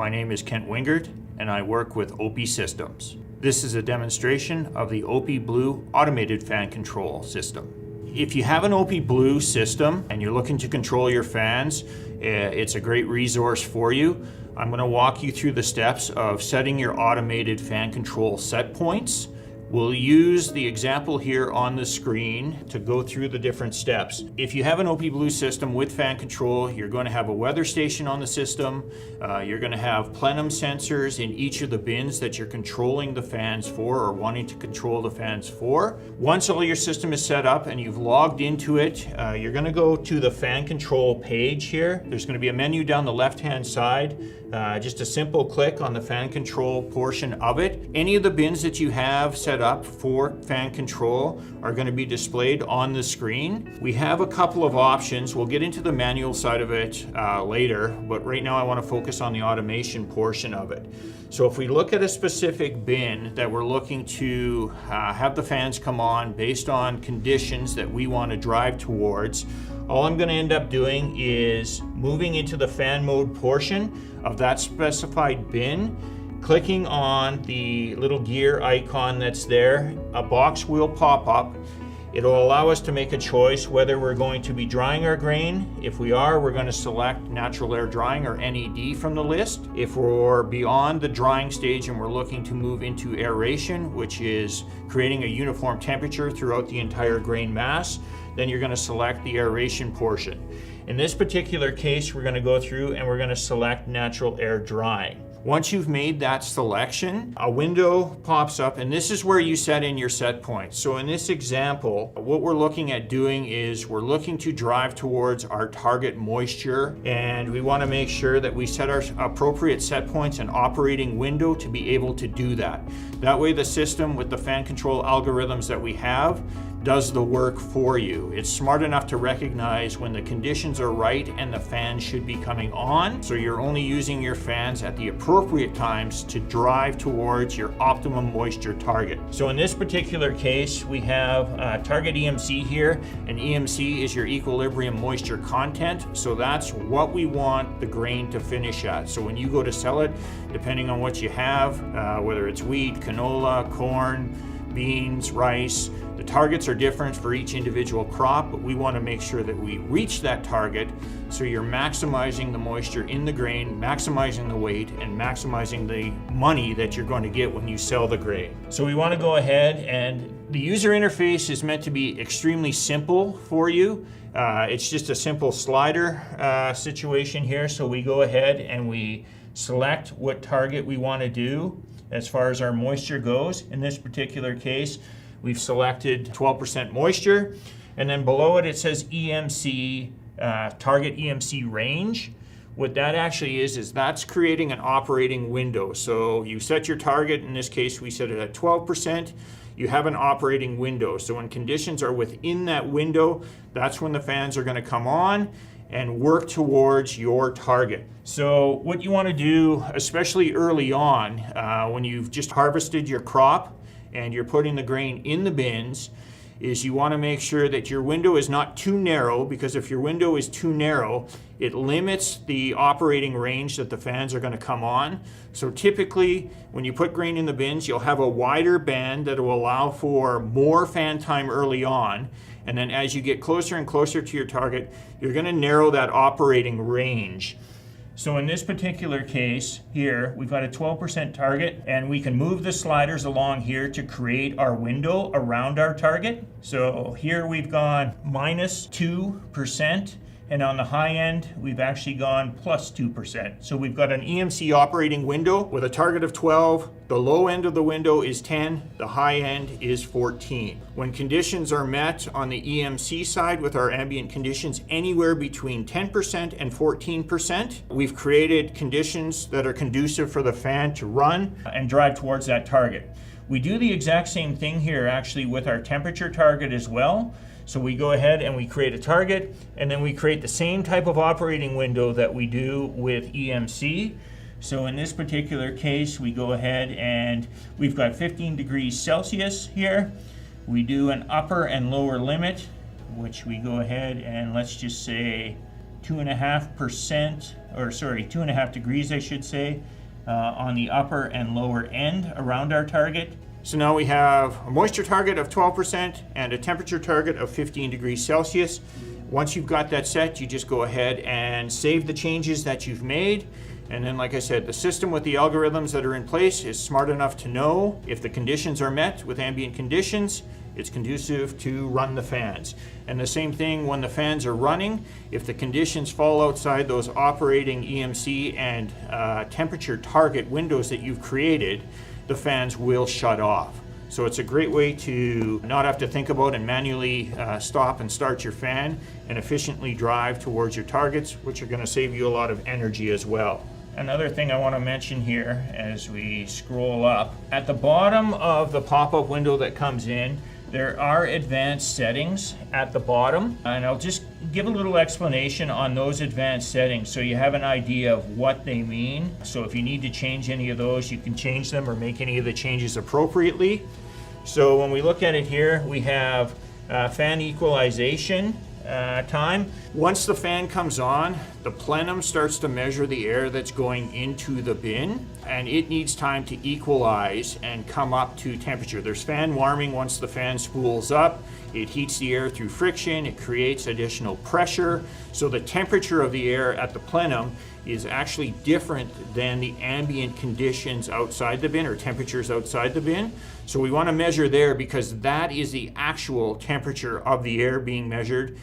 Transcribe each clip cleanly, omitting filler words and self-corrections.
My name is Kent Wingert and I work with OPI Systems. This is a demonstration of the OPI Blue automated fan control system. If you have an OPI Blue system and you're looking to control your fans, it's a great resource for you. I'm going to walk you through the steps of setting your automated fan control set points. We'll use the example here on the screen to go through the different steps. If you have an OPI Blue system with fan control, you're going to have a weather station on the system. You're going to have plenum sensors in each of the bins that you're controlling the fans for or wanting to control the fans for. Once all your system is set up and you've logged into it, you're going to go to the fan control page here. There's going to be a menu down the left-hand side. Just a simple click on the fan control portion of it. Any of the bins that you have set up for fan control are going to be displayed on the screen. We have a couple of options. We'll get into the manual side of it later, but right now I want to focus on the automation portion of it. So if we look at a specific bin that we're looking to have the fans come on based on conditions that we want to drive towards, all I'm going to end up doing is moving into the fan mode portion of that specified bin, clicking on the little gear icon that's there. A box will pop up. It'll allow us to make a choice whether we're going to be drying our grain. If we are, we're going to select natural air drying or NAD from the list. If we're beyond the drying stage and we're looking to move into aeration, which is creating a uniform temperature throughout the entire grain mass, then you're going to select the aeration portion. In this particular case, we're going to go through and we're going to select natural air drying. Once you've made that selection, a window pops up, and this is where you set in your set points. So in this example, what we're looking at doing is we're looking to drive towards our target moisture, and we want to make sure that we set our appropriate set points and operating window to be able to do that. That way the system with the fan control algorithms that we have does the work for you. It's smart enough to recognize when the conditions are right and the fans should be coming on, so you're only using your fans at the appropriate times to drive towards your optimum moisture target. So in this particular case, we have target EMC here, and EMC is your equilibrium moisture content, so that's what we want the grain to finish at. So when you go to sell it, depending on what you have, whether it's wheat, canola, corn, beans, rice, the targets are different for each individual crop, but we want to make sure that we reach that target so you're maximizing the moisture in the grain, maximizing the weight, and maximizing the money that you're going to get when you sell the grain. So we want to go ahead, and the user interface is meant to be extremely simple for you. It's just a simple slider situation here. So we go ahead and we select what target we want to do as far as our moisture goes. In this particular case, we've selected 12% moisture, and then below it, it says EMC, target EMC range. What that actually is that's creating an operating window. So you set your target, in this case, we set it at 12%. You have an operating window. So when conditions are within that window, that's when the fans are gonna come on and work towards your target. So what you want to do, especially early on, when you've just harvested your crop and you're putting the grain in the bins, is you want to make sure that your window is not too narrow, because if your window is too narrow, it limits the operating range that the fans are going to come on. So typically, when you put grain in the bins, you'll have a wider band that will allow for more fan time early on. And then as you get closer and closer to your target, you're going to narrow that operating range. So in this particular case here, we've got a 12% target, and we can move the sliders along here to create our window around our target. So here we've gone -2%, and on the high end, we've actually gone +2%. So we've got an EMC operating window with a target of 12. The low end of the window is 10, the high end is 14. When conditions are met on the EMC side with our ambient conditions anywhere between 10% and 14%, we've created conditions that are conducive for the fan to run and drive towards that target. We do the exact same thing here actually with our temperature target as well. So we go ahead and we create a target, and then we create the same type of operating window that we do with EMC. So in this particular case, we go ahead and we've got 15 degrees Celsius here. We do an upper and lower limit, which we go ahead and let's just say 2.5%, or sorry, 2.5 degrees I should say, on the upper and lower end around our target. So now we have a moisture target of 12% and a temperature target of 15 degrees Celsius. Once you've got that set, you just go ahead and save the changes that you've made. And then, like I said, the system with the algorithms that are in place is smart enough to know if the conditions are met with ambient conditions, it's conducive to run the fans. And the same thing when the fans are running, if the conditions fall outside those operating EMC and temperature target windows that you've created, the fans will shut off. So it's a great way to not have to think about and manually stop and start your fan and efficiently drive towards your targets, which are going to save you a lot of energy as well. Another thing I want to mention here as we scroll up, at the bottom of the pop-up window that comes in, there are advanced settings at the bottom, and I'll just give a little explanation on those advanced settings so you have an idea of what they mean. So if you need to change any of those, you can change them or make any of the changes appropriately. So when we look at it here, we have fan equalization time. Once the fan comes on, the plenum starts to measure the air that's going into the bin, and it needs time to equalize and come up to temperature. There's fan warming once the fan spools up. It heats the air through friction, it creates additional pressure, so the temperature of the air at the plenum is actually different than the ambient conditions outside the bin or temperatures outside the bin. So we want to measure there because that is the actual temperature of the air being measured.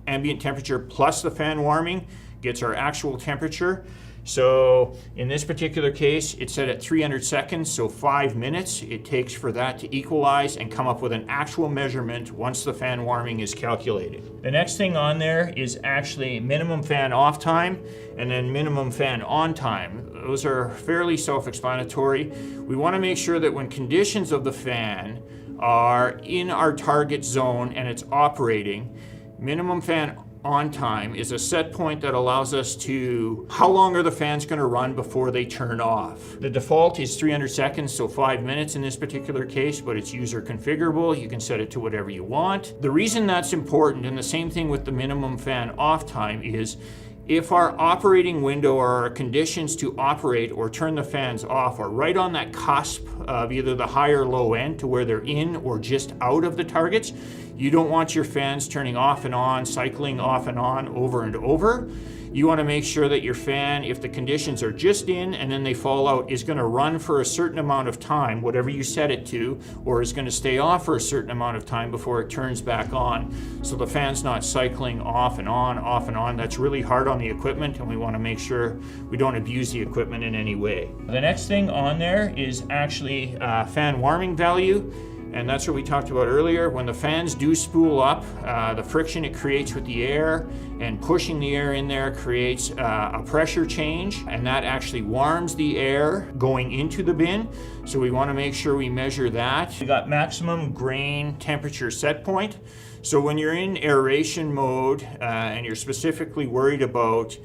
Ambient temperature plus the fan warming gets our actual temperature. So in this particular case, it's set at 300 seconds, so 5 minutes it takes for that to equalize and come up with an actual measurement once the fan warming is calculated. The next thing on there is actually minimum fan off time and then minimum fan on time. Those are fairly self-explanatory. We want to make sure that when conditions of the fan are in our target zone and it's operating, minimum fan on time is a set point that allows us to how long are the fans going to run before they turn off. The default is 300 seconds, so 5 minutes in this particular case, but it's user configurable. You can set it to whatever you want. The reason that's important, and the same thing with the minimum fan off time, is if our operating window or our conditions to operate or turn the fans off are right on that cusp of either the high or low end to where they're in or just out of the targets, you don't want your fans turning off and on, cycling off and on over and over. You want to make sure that your fan, if the conditions are just in and then they fall out, is going to run for a certain amount of time, whatever you set it to, or is going to stay off for a certain amount of time before it turns back on. So the fan's not cycling off and on, off and on. That's really hard on the equipment, and we want to make sure we don't abuse the equipment in any way. The next thing on there is actually fan warming value. And that's what we talked about earlier. When the fans do spool up, the friction it creates with the air and pushing the air in there creates a pressure change, and that actually warms the air going into the bin. So we want to make sure we measure that. We got maximum grain temperature set point. So when you're in aeration mode and you're specifically worried about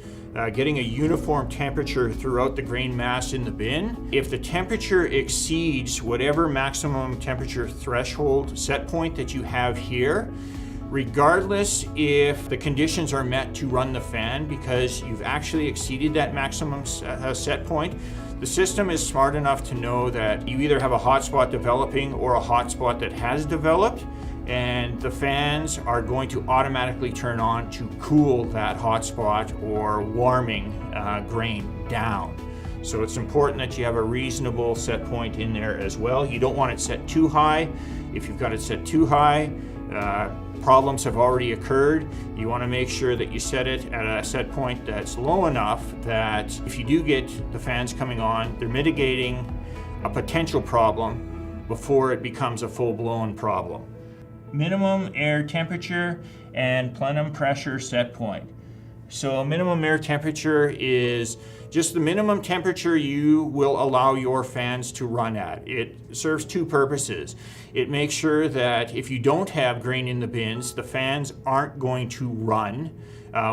getting a uniform temperature throughout the grain mass in the bin, if the temperature exceeds whatever maximum temperature threshold set point that you have here, regardless if the conditions are met to run the fan because you've actually exceeded that maximum set point, the system is smart enough to know that you either have a hotspot developing or a hotspot that has developed, and the fans are going to automatically turn on to cool that hotspot or warming grain down. So it's important that you have a reasonable set point in there as well. You don't want it set too high. If you've got it set too high, problems have already occurred. You want to make sure that you set it at a set point that's low enough that if you do get the fans coming on, they're mitigating a potential problem before it becomes a full-blown problem. Minimum air temperature and plenum pressure set point. So minimum air temperature is just the minimum temperature you will allow your fans to run at. It serves two purposes. It makes sure that if you don't have grain in the bins, the fans aren't going to run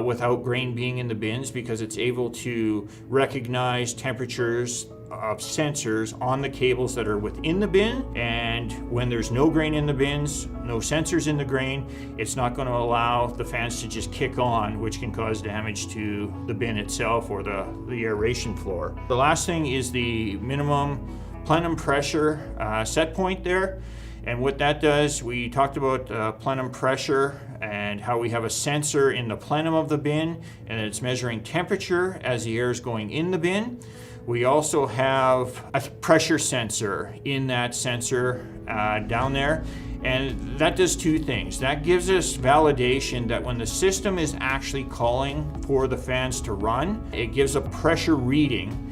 without grain being in the bins, because it's able to recognize temperatures of sensors on the cables that are within the bin, and when there's no grain in the bins, no sensors in the grain, it's not going to allow the fans to just kick on, which can cause damage to the bin itself or the aeration floor. The last thing is the minimum plenum pressure set point there. And what that does, we talked about plenum pressure and how we have a sensor in the plenum of the bin, and it's measuring temperature as the air is going in the bin. We also have a pressure sensor in that sensor down there, and that does two things. That gives us validation that when the system is actually calling for the fans to run, it gives a pressure reading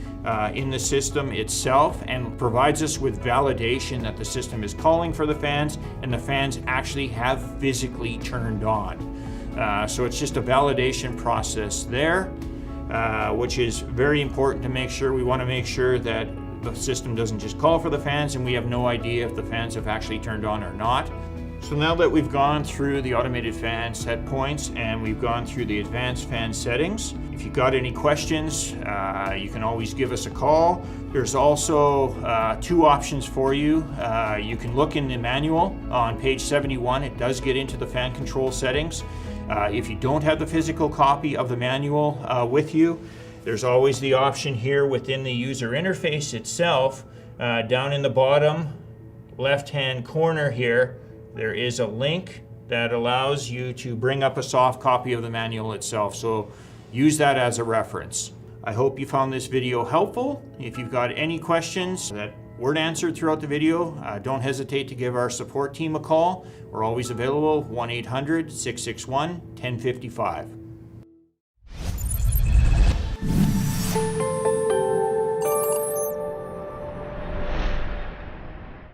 in the system itself and provides us with validation that the system is calling for the fans and the fans actually have physically turned on. So it's just a validation process there, which is very important to make sure. We want to make sure that the system doesn't just call for the fans and we have no idea if the fans have actually turned on or not. So now that we've gone through the automated fan set points and we've gone through the advanced fan settings, if you've got any questions, you can always give us a call. There's also two options for you. You can look in the manual on page 71. It does get into the fan control settings. If you don't have the physical copy of the manual with you, there's always the option here within the user interface itself. Down in the bottom left-hand corner here, there is a link that allows you to bring up a soft copy of the manual itself. So use that as a reference. I hope you found this video helpful. If you've got any questions that weren't answered throughout the video, don't hesitate to give our support team a call. We're always available, 1-800-661-1055.